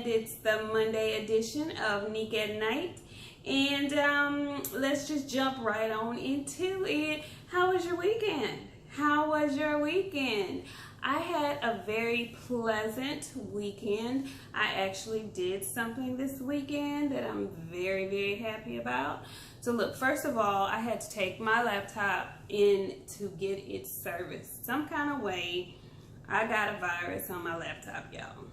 and it's the Monday edition of Nik at Night. And let's just jump right on into it. How was your weekend? How was your weekend? I had a very pleasant weekend. I actually did something this weekend that I'm very, very happy about. So look, first of all, I had to take my laptop in to get it serviced. Some kind of way, I got a virus on my laptop, y'all.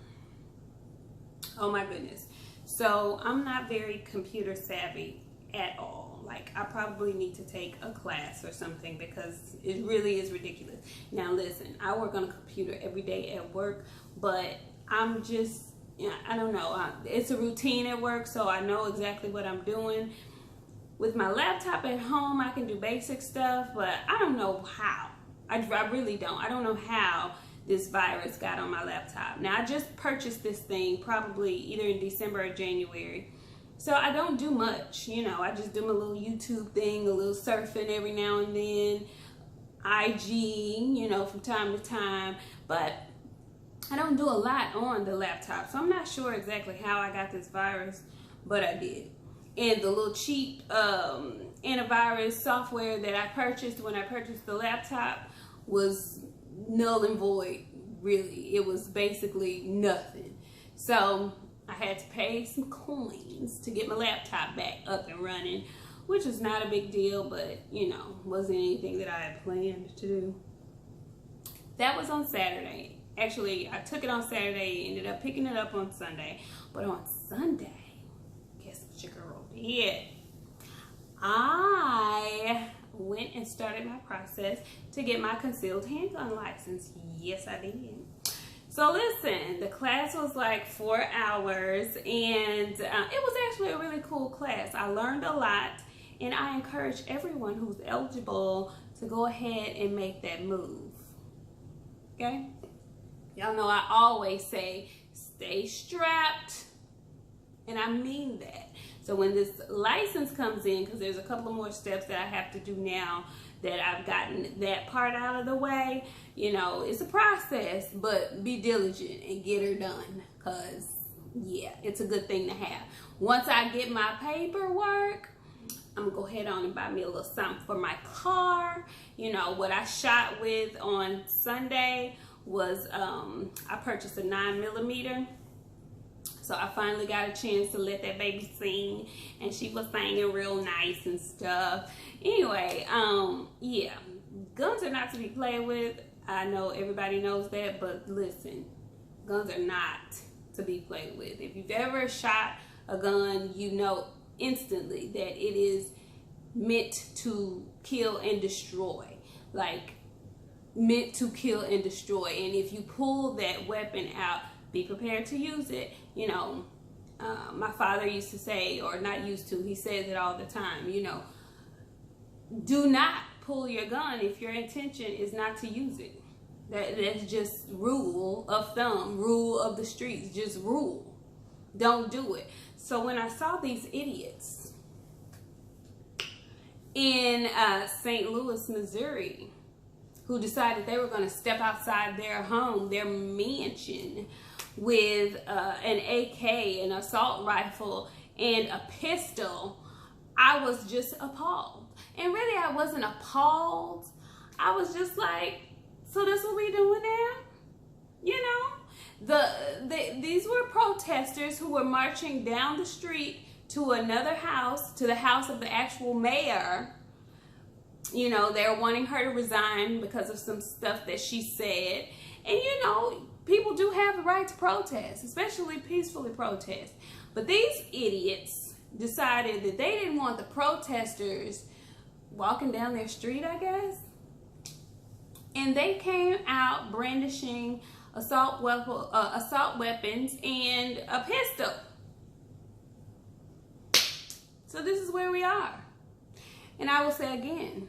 Oh my goodness. So I'm not very computer savvy at all. Like, I probably need to take a class or something because it really is ridiculous. Now listen, I work on a computer every day at work, but I'm just, I don't know. It's a routine at work, so I know exactly what I'm doing. With my laptop at home, I can do basic stuff, but I don't know how. I really don't. I don't know how this virus got on my laptop. Now, I just purchased this thing probably either in December or January. So I don't do much, you know. I just do my little YouTube thing, a little surfing every now and then, IG, you know, from time to time. But I don't do a lot on the laptop. So I'm not sure exactly how I got this virus, but I did. And the little cheap antivirus software that I purchased when I purchased the laptop was null and void, really. It was basically nothing. So I had to pay some coins to get my laptop back up and running, which is not a big deal, but you know, wasn't anything that I had planned to do. That was on Saturday. Actually, I took it on Saturday, ended up picking it up on Sunday. But on Sunday, guess what your girl did? I went and started my process to get my concealed handgun license. Yes, I did. So listen, the class was like 4 hours, and it was actually a really cool class. I learned a lot, and I encourage everyone who's eligible to go ahead and make that move. Okay? Y'all know I always say, stay strapped, and I mean that. So when this license comes in, because there's a couple of more steps that I have to do now that I've gotten that part out of the way, you know, it's a process, but be diligent and get her done, because yeah, it's a good thing to have. Once I get my paperwork, I'm gonna go ahead on and buy me a little something for my car. You know, what I shot with on Sunday was, I purchased a 9mm. So I finally got a chance to let that baby sing, and she was singing real nice and stuff. Anyway, yeah, guns are not to be played with. I know everybody knows that, but listen, guns are not to be played with. If you've ever shot a gun, you know instantly that it is meant to kill and destroy. Like, meant to kill and destroy. And if you pull that weapon out, be prepared to use it. You know, my father used to say, or not used to, he says it all the time, you know, do not pull your gun if your intention is not to use it. That's just rule of thumb, rule of the streets, just rule. Don't do it. So when I saw these idiots in St. Louis, Missouri, who decided they were going to step outside their home, their mansion, with an AK, an assault rifle, and a pistol, I was just appalled. And really, I wasn't appalled. I was just like, so that's what we doing now? You know? These were protesters who were marching down the street to another house, to the house of the actual mayor. You know, they're wanting her to resign because of some stuff that she said. And you know, people do have the right to protest, especially peacefully protest. But these idiots decided that they didn't want the protesters walking down their street, I guess. And they came out brandishing assault weapons and a pistol. So this is where we are. And I will say again,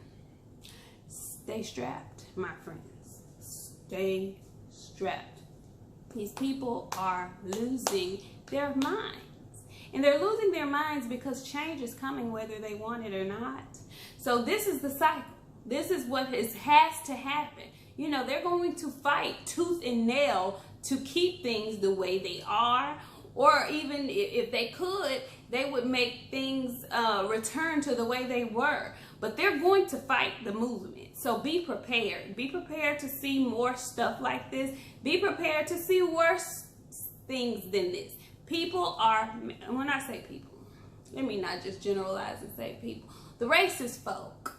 stay strapped, my friends. Stay strapped. These people are losing their minds. And they're losing their minds because change is coming whether they want it or not. So this is the cycle. This is what has to happen. You know, they're going to fight tooth and nail to keep things the way they are, or even if they could, they would make things return to the way they were. But they're going to fight the movement. So be prepared. Be prepared to see more stuff like this. Be prepared to see worse things than this. People are, when I say people, let me not just generalize and say people. The racist folk,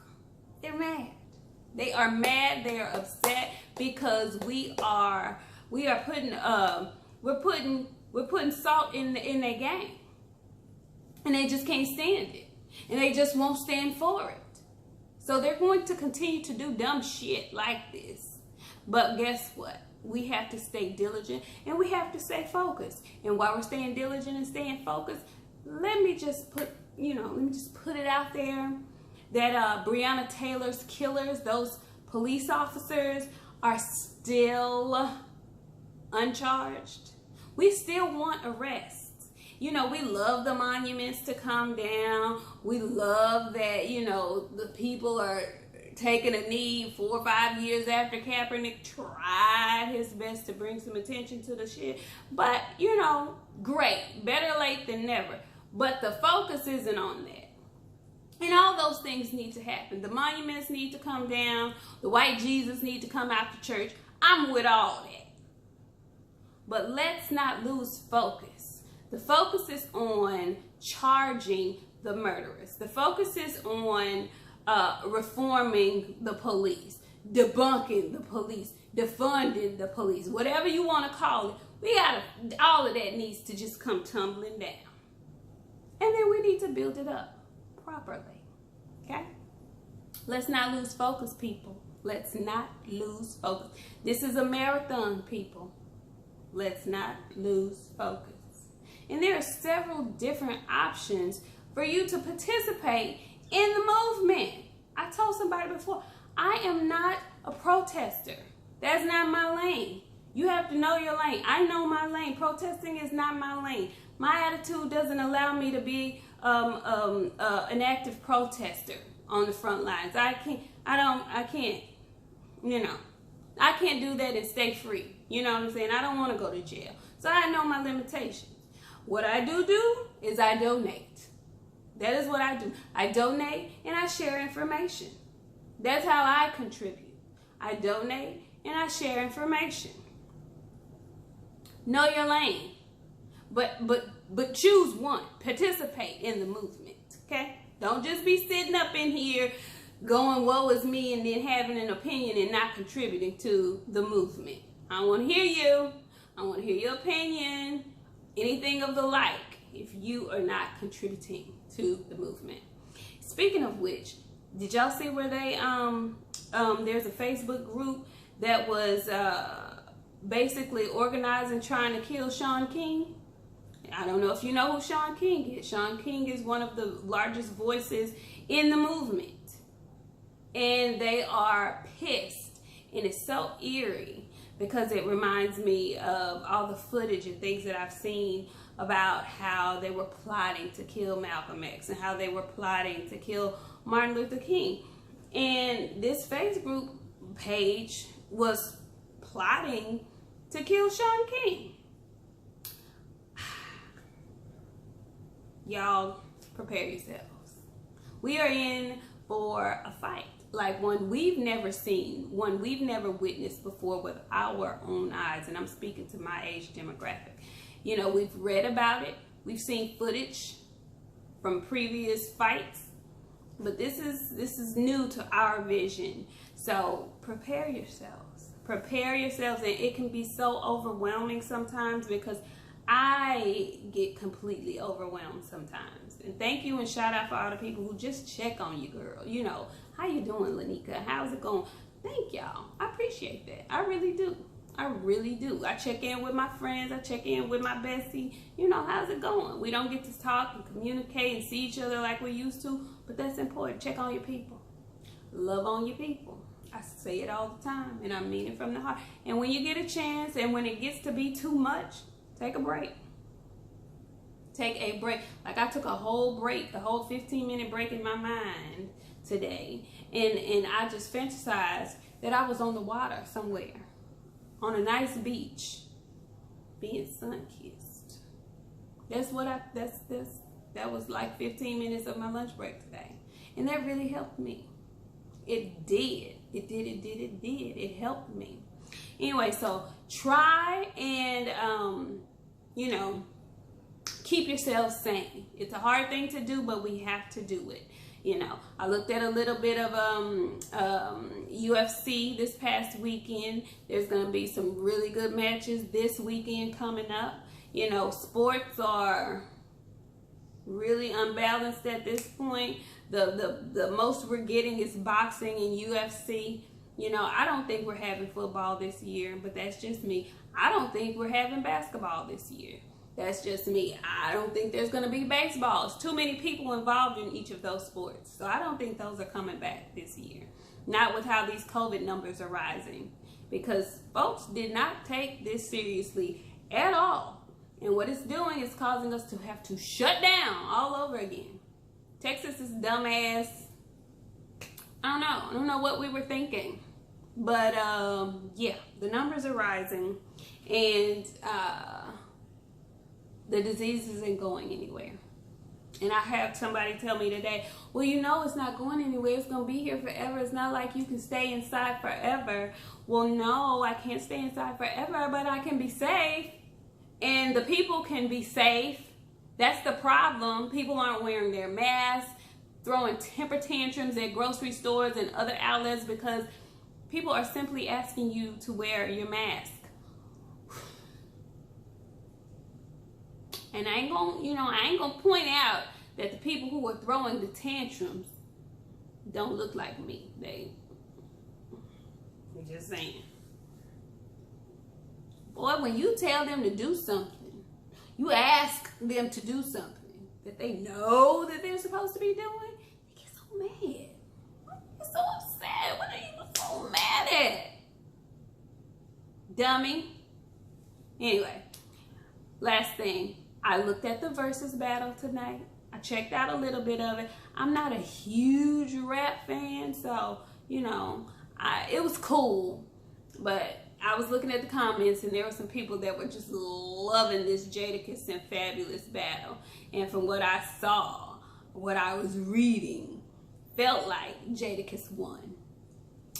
they're mad. They are mad. They are upset because we are putting we're putting salt in their game, and they just can't stand it, and they just won't stand for it. So they're going to continue to do dumb shit like this. But guess what? We have to stay diligent, and we have to stay focused. And while we're staying diligent and staying focused, let me just put it out there that Breonna Taylor's killers, those police officers, are still uncharged. We still want arrests. You know, we love the monuments to come down. We love that, you know, the people are taking a knee 4 or 5 years after Kaepernick tried his best to bring some attention to the shit. But, you know, great. Better late than never. But the focus isn't on that. And all those things need to happen. The monuments need to come down. The white Jesus need to come out to church. I'm with all that. But let's not lose focus. The focus is on charging the murderers. The focus is on reforming the police, debunking the police, defunding the police, whatever you want to call it. All of that needs to just come tumbling down. And then we need to build it up properly. Okay? Let's not lose focus, people. Let's not lose focus. This is a marathon, people. Let's not lose focus. And there are several different options for you to participate in the movement. I told somebody before, I am not a protester. That's not my lane. You have to know your lane. I know my lane. Protesting is not my lane. My attitude doesn't allow me to be an active protester on the front lines. I can't, you know, I can't do that and stay free. You know what I'm saying? I don't want to go to jail. So I know my limitations. What I do is I donate. That is what I do. I donate and I share information. That's how I contribute. I donate and I share information. Know your lane. But choose one. Participate in the movement. Okay? Don't just be sitting up in here going, woe is me, and then having an opinion and not contributing to the movement. I want to hear you. I want to hear your opinion. Anything of the like, if you are not contributing to the movement. Speaking of which, did y'all see where they there's a Facebook group that was basically organizing trying to kill Shaun King? I don't know if you know who Shaun King is. Shaun King is one of the largest voices in the movement. And they are pissed. And it's so eerie because it reminds me of all the footage and things that I've seen about how they were plotting to kill Malcolm X and how they were plotting to kill Martin Luther King. And this Facebook page was plotting to kill Shaun King. Y'all, prepare yourselves. We are in for a fight, like one we've never seen, one we've never witnessed before with our own eyes. And I'm speaking to my age demographic. You know, we've read about it. We've seen footage from previous fights, but this is new to our vision. So prepare yourselves. Prepare yourselves, and it can be so overwhelming sometimes because I get completely overwhelmed sometimes. And thank you and shout out for all the people who just check on you, girl. You know, how you doing, Lanika? How's it going? Thank y'all. I appreciate that. I really do. I really do. I check in with my friends. I check in with my bestie. You know, how's it going? We don't get to talk and communicate and see each other like we used to, but that's important. Check on your people. Love on your people. I say it all the time, and I mean it from the heart. And when you get a chance, and when it gets to be too much, take a break. Take a break. Like I took a whole break, a whole 15-minute break in my mind today. And I just fantasized that I was on the water somewhere, on a nice beach, being sun-kissed. That was like 15 minutes of my lunch break today. And that really helped me. It did. It helped me. Anyway, so try and, you know, keep yourself sane. It's a hard thing to do, but we have to do it. You know, I looked at a little bit of UFC this past weekend. There's going to be some really good matches this weekend coming up. You know, sports are really unbalanced at this point. The most we're getting is boxing and UFC. You know, I don't think we're having football this year, but that's just me. I don't think we're having basketball this year. That's just me. I don't think there's going to be baseball. It's too many people involved in each of those sports. So I don't think those are coming back this year. Not with how these COVID numbers are rising. Because folks did not take this seriously at all. And what it's doing is causing us to have to shut down all over again. Texas is dumbass. I don't know what we were thinking. But yeah, the numbers are rising. And the disease isn't going anywhere. And I had somebody tell me today, well, you know, it's not going anywhere. It's going to be here forever. It's not like you can stay inside forever. Well, no, I can't stay inside forever, but I can be safe. And the people can be safe. That's the problem. People aren't wearing their masks, throwing temper tantrums at grocery stores and other outlets because people are simply asking you to wear your mask. And I ain't gonna point out that the people who are throwing the tantrums don't look like me. They just saying. Boy, when you tell them to do something, you ask them to do something that they know that they're supposed to be doing, they get so mad. You're so upset. What are you so mad at? Dummy. Anyway, last thing. I looked at the Versus battle tonight. I checked out a little bit of it. I'm not a huge rap fan, so, you know, it was cool. But I was looking at the comments, and there were some people that were just loving this Jadakiss and Fabulous battle. And from what I saw, what I was reading, felt like Jadakiss won.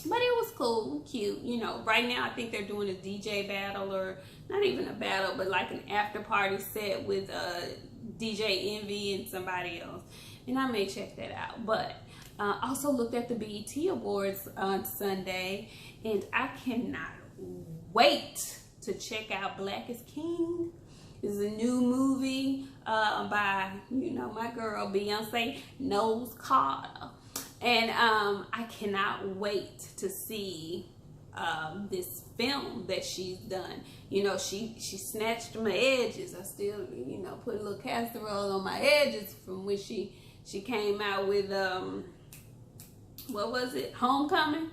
But it was cool, cute. You know, right now I think they're doing a DJ battle, or not even a battle, but like an after party set with DJ Envy and somebody else. And I may check that out. But also looked at the BET Awards on Sunday, and I cannot wait to check out Black is King. It's a new movie by, you know, my girl Beyonce Knowles Carter. And I cannot wait to see this film that she's done. You know, she snatched my edges. I still, you know, put a little castor oil on my edges from when she came out with, what was it, Homecoming?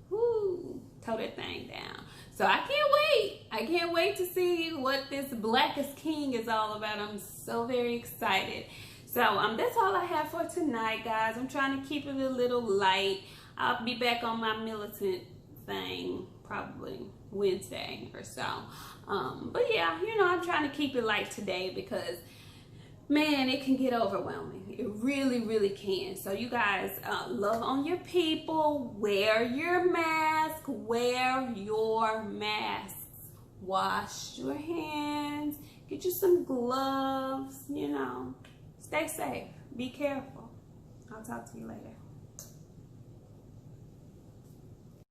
Woo, tore that thing down. So I can't wait. I can't wait to see what this Black is King is all about. I'm so very excited. So that's all I have for tonight, guys. I'm trying to keep it a little light. I'll be back on my militant thing probably Wednesday or so. But yeah, you know, I'm trying to keep it light today because, man, it can get overwhelming. It really, really can. So you guys, love on your people. Wear your mask. Wear your masks. Wash your hands. Get you some gloves, you know. Stay safe. Be careful. I'll talk to you later.